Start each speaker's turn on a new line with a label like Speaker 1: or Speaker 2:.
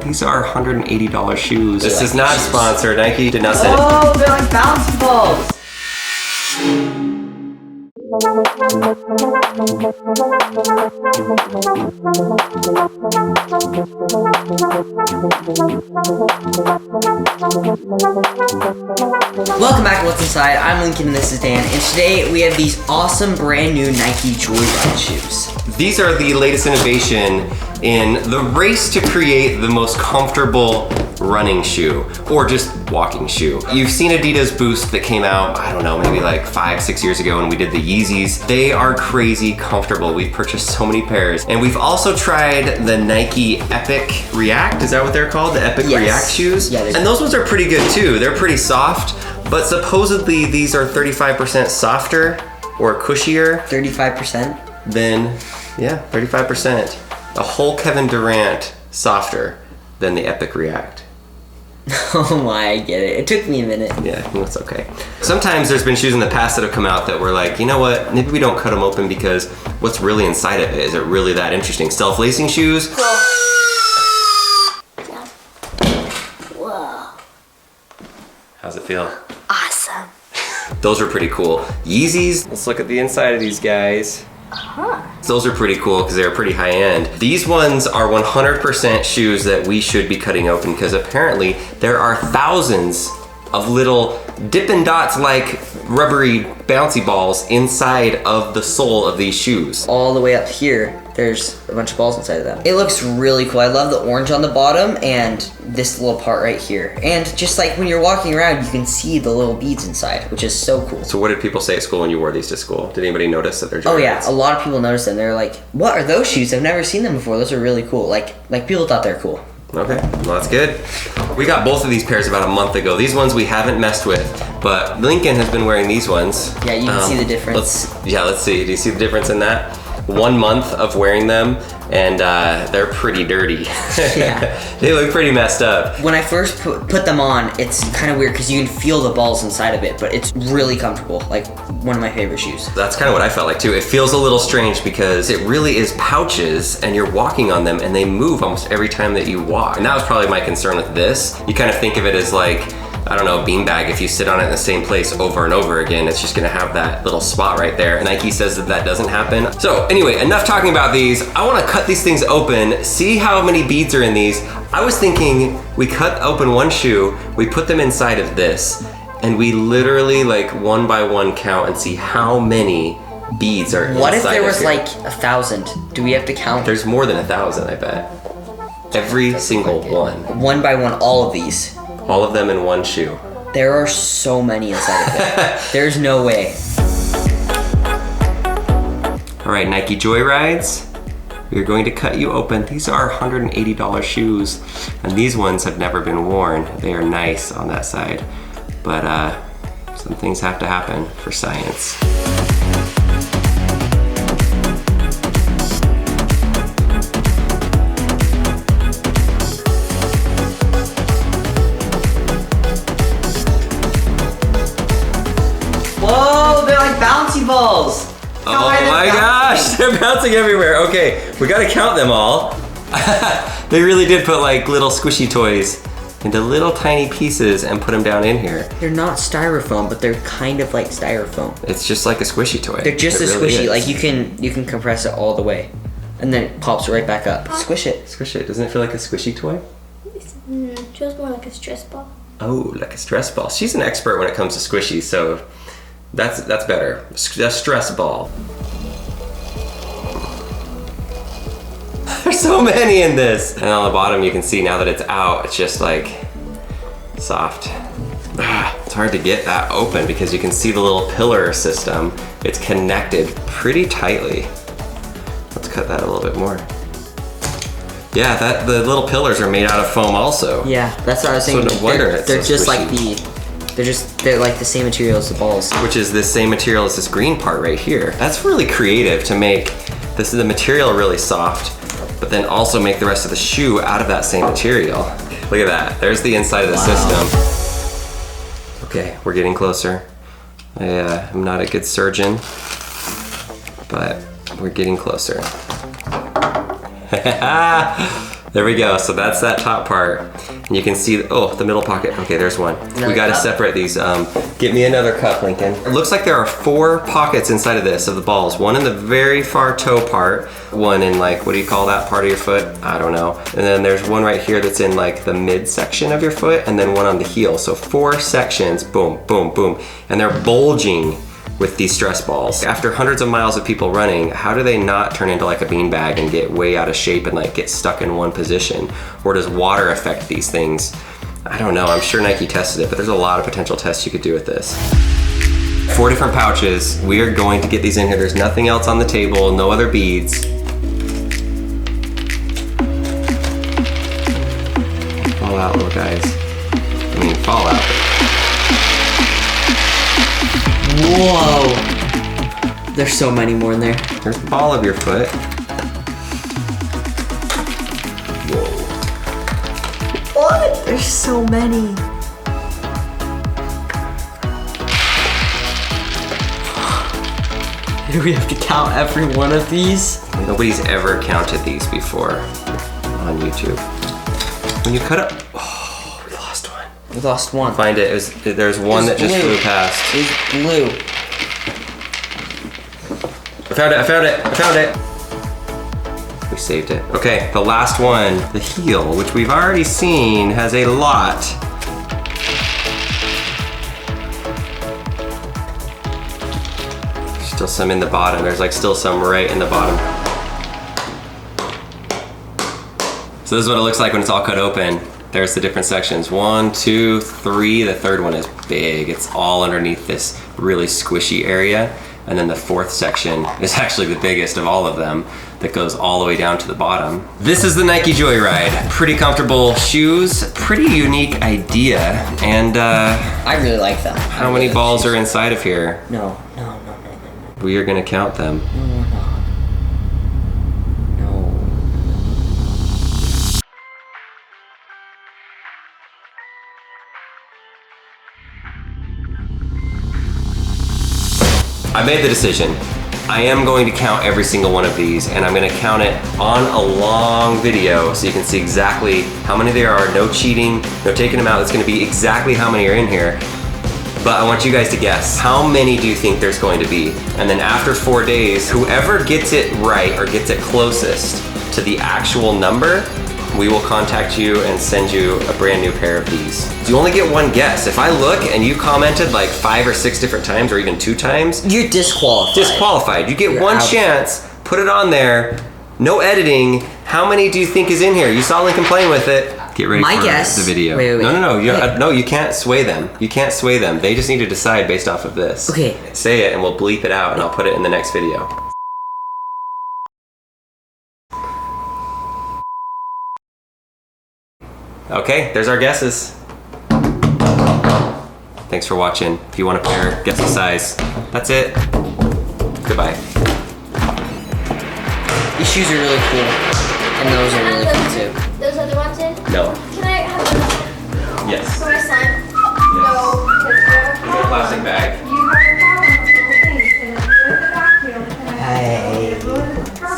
Speaker 1: These are $180 shoes. This is not sponsored. Nike did not send it.
Speaker 2: Oh, they're like bouncy balls. Welcome back to What's Inside. I'm Lincoln and this is Dan, and today we have these awesome brand new Nike Joyride shoes.
Speaker 1: These are the latest innovation in the race to create the most comfortable running shoe, or just walking shoe. You've seen Adidas Boost that came out, I don't know, maybe like 5-6 years ago when we did the Yeezys. They are crazy comfortable. We've purchased so many pairs. And we've also tried the Nike Epic React, is that what they're called? The Epic React shoes?
Speaker 2: Yeah,
Speaker 1: and those ones are pretty good too. They're pretty soft, but supposedly these are 35% softer or cushier.
Speaker 2: 35%?
Speaker 1: Then, yeah, 35%. A whole Kevin Durant softer than the Epic React.
Speaker 2: Oh my, I get it. It took me a minute.
Speaker 1: Yeah, that's okay. Sometimes there's been shoes in the past that have come out that were like, you know what, maybe we don't cut them open because what's really inside of it? Is it really that interesting? Self-lacing shoes?
Speaker 3: Whoa.
Speaker 1: How's it feel?
Speaker 3: Awesome.
Speaker 1: Those are pretty cool. Yeezys, let's look at the inside of these guys. Those are pretty cool because they're pretty high end. These ones are 100% shoes that we should be cutting open because apparently there are thousands of little Dippin' Dots like rubbery bouncy balls inside of the sole of these shoes.
Speaker 2: All the way up here, there's a bunch of balls inside of them. It looks really cool. I love the orange on the bottom and this little part right here. And just like when you're walking around, you can see the little beads inside, which is so cool.
Speaker 1: So what did people say at school when you wore these to school? Did anybody notice that they're Joyrides?
Speaker 2: Oh yeah, a lot of people noticed them. They're like, what are those shoes? I've never seen them before. Those are really cool. Like people thought they're cool.
Speaker 1: Okay, well that's good. We got both of these pairs about a month ago. These ones we haven't messed with, but Lincoln has been wearing these ones.
Speaker 2: Yeah, you can see the difference.
Speaker 1: Let's see. Do you see the difference in that? 1 month of wearing them, and they're pretty dirty.
Speaker 2: Yeah.
Speaker 1: They look pretty messed up.
Speaker 2: When I first put them on, it's kind of weird because you can feel the balls inside of it, but it's really comfortable. Like one of my favorite shoes.
Speaker 1: That's kind of what I felt like too. It feels a little strange because it really is pouches and you're walking on them and they move almost every time that you walk. And that was probably my concern with this. You kind of think of it as like, I don't know, a beanbag. If you sit on it in the same place over and over again, it's just gonna have that little spot right there. And Nike says that doesn't happen. So anyway, enough talking about these. I wanna cut these things open, see how many beads are in these. I was thinking we cut open one shoe, we put them inside of this, and we literally like one by one count and see how many beads are inside.
Speaker 2: What if there was
Speaker 1: here.
Speaker 2: like 1,000? Do we have to count?
Speaker 1: There's more than 1,000, I bet. Every single one.
Speaker 2: One by one, all of these.
Speaker 1: All of them in one shoe.
Speaker 2: There are so many inside of it. There's no way.
Speaker 1: All right, Nike Joyrides. We are going to cut you open. These are $180 shoes, and these ones have never been worn. They are nice on that side, but some things have to happen for science.
Speaker 2: Whoa, they're like bouncy balls.
Speaker 1: Oh my gosh, they're bouncing everywhere. Okay, we gotta count them all. They really did put like little squishy toys into little tiny pieces and put them down in here.
Speaker 2: They're not styrofoam, but they're kind of like styrofoam.
Speaker 1: It's just like a squishy toy.
Speaker 2: They're just
Speaker 1: It
Speaker 2: as
Speaker 1: really
Speaker 2: squishy.
Speaker 1: is.
Speaker 2: Like you can compress it all the way, and then it pops right back up. Squish it.
Speaker 1: Squish it. Doesn't it feel like a squishy toy?
Speaker 3: It feels more like a stress ball.
Speaker 1: Oh, like a stress ball. She's an expert when it comes to squishies, so that's better. A stress ball. There's so many in this. And on the bottom you can see now that it's out, it's just like soft. It's hard to get that open because you can see the little pillar system. It's connected pretty tightly. Let's cut that a little bit more. Yeah, the little pillars are made out of foam also.
Speaker 2: Yeah, that's what I was thinking.
Speaker 1: So no wonder it's
Speaker 2: they're
Speaker 1: so
Speaker 2: just like
Speaker 1: squishy.
Speaker 2: they're like the same material as the balls.
Speaker 1: Which is this same material as this green part right here. That's really creative to make the material really soft, but then also make the rest of the shoe out of that same material. Look at that. There's the inside of the system. Okay, we're getting closer. I'm not a good surgeon, but we're getting closer. There we go. So that's that top part. And you can see, oh, the middle pocket. Okay, there's one.
Speaker 2: Another
Speaker 1: we got to
Speaker 2: cup?
Speaker 1: separate these. Get me another cup, Lincoln. It looks like there are 4 pockets inside of this, of the balls. One in the very far toe part. One in like, what do you call that part of your foot? I don't know. And then there's one right here that's in like the midsection of your foot, and then one on the heel. So 4 sections, boom, boom, boom. And they're bulging with these stress balls. After hundreds of miles of people running, how do they not turn into like a beanbag and get way out of shape and like get stuck in one position? Or does water affect these things? I don't know, I'm sure Nike tested it, but there's a lot of potential tests you could do with this. 4 different pouches. We are going to get these in here. There's nothing else on the table, no other beads. Fall out, little guys. I mean, fall out.
Speaker 2: Whoa! There's so many more in there.
Speaker 1: Here's the ball of your foot.
Speaker 2: What? There's so many. Do we have to count every one of these?
Speaker 1: Nobody's ever counted these before on YouTube. When you cut up, oh, we lost one.
Speaker 2: We lost one.
Speaker 1: Find it. There's one that just flew past.
Speaker 2: It's blue.
Speaker 1: I found it. We saved it. Okay, the last one, the heel, which we've already seen has a lot. There's still some in the bottom. There's like still some right in the bottom. So this is what it looks like when it's all cut open. There's the different sections. 1, 2, 3. The third one is big. It's all underneath this really squishy area. And then the 4th section is actually the biggest of all of them that goes all the way down to the bottom. This is the Nike Joyride. Pretty comfortable shoes, pretty unique idea. And
Speaker 2: I really like them.
Speaker 1: how many balls are inside of here?
Speaker 2: No.
Speaker 1: We are gonna count them.
Speaker 2: No.
Speaker 1: I made the decision. I am going to count every single one of these, and I'm gonna count it on a long video so you can see exactly how many there are, no cheating, no taking them out. It's gonna be exactly how many are in here. But I want you guys to guess, how many do you think there's going to be? And then after 4 days, whoever gets it right or gets it closest to the actual number, we will contact you and send you a brand new pair of these. You only get one guess. If I look and you commented like 5 or 6 different times or even 2 times,
Speaker 2: You're disqualified.
Speaker 1: disqualified. You get
Speaker 2: You're
Speaker 1: one
Speaker 2: out.
Speaker 1: chance, put it on there, no editing. How many do you think is in here? You saw Lincoln playing with it. Get ready
Speaker 2: My
Speaker 1: for
Speaker 2: guess-
Speaker 1: the video.
Speaker 2: wait.
Speaker 1: No,
Speaker 2: Wait.
Speaker 1: no, you can't sway them. You can't sway them. They just need to decide based off of this.
Speaker 2: Okay.
Speaker 1: Say it and we'll bleep it out and I'll put it in the next video. Okay, there's our guesses. Thanks for watching. If you want a pair, guess the size. That's it. Goodbye.
Speaker 2: These shoes are really cool. And those are really cool too.
Speaker 3: Those other ones in?
Speaker 1: No.
Speaker 3: Can I have those
Speaker 1: Yes.
Speaker 3: for my son?
Speaker 1: Yes.
Speaker 3: No.
Speaker 1: Plastic bag.